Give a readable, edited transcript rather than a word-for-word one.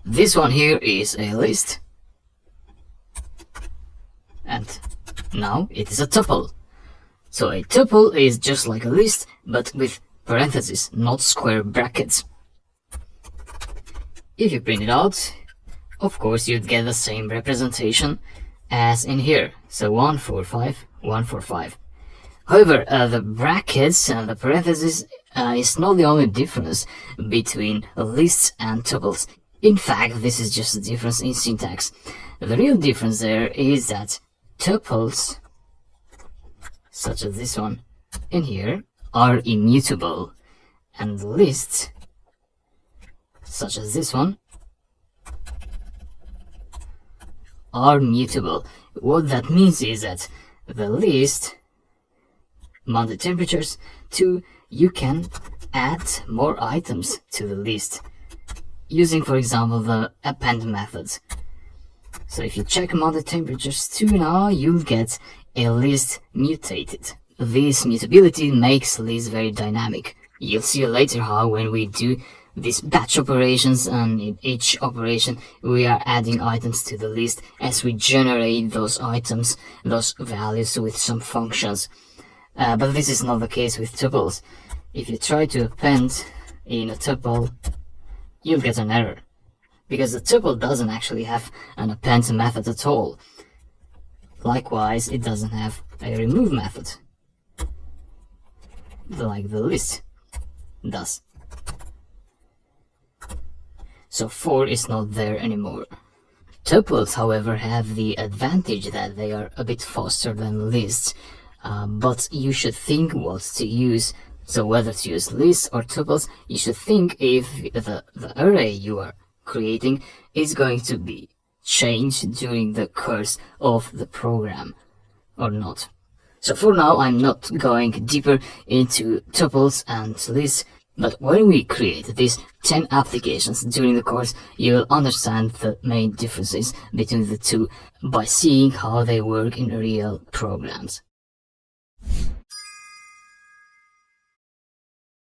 This one here is a list, and now it is a tuple. So a tuple is just like a list, but with parentheses, not square brackets. If you print it out, of course you'd get the same representation as in here. So 1, 4, 5, 1, 4, 5. However, the brackets and the parentheses is not the only difference between lists and tuples. In fact, this is just a difference in syntax. The real difference there is that tuples, such as this one in here, are immutable, and lists, such as this one, are mutable. What that means is that the list mounted temperatures, 2, you can add more items to the list using, for example, the append method. So if you check mounted temperatures 2 now, you'll get a list mutated. This mutability makes lists very dynamic. You'll see later how when we do these batch operations, and in each operation we are adding items to the list as we generate those items, those values with some functions. But this is not the case with tuples. If you try to append in a tuple, you'll get an error, because the tuple doesn't actually have an append method at all. Likewise, it doesn't have a remove method, like the list does. So 4 is not there anymore. Tuples, however, have the advantage that they are a bit faster than lists, but you should think what to use. So whether to use lists or tuples, you should think if the array you are creating is going to be changed during the course of the program or not. So for now, I'm not going deeper into tuples and lists, but when we create these 10 applications during the course, you will understand the main differences between the two by seeing how they work in real programs.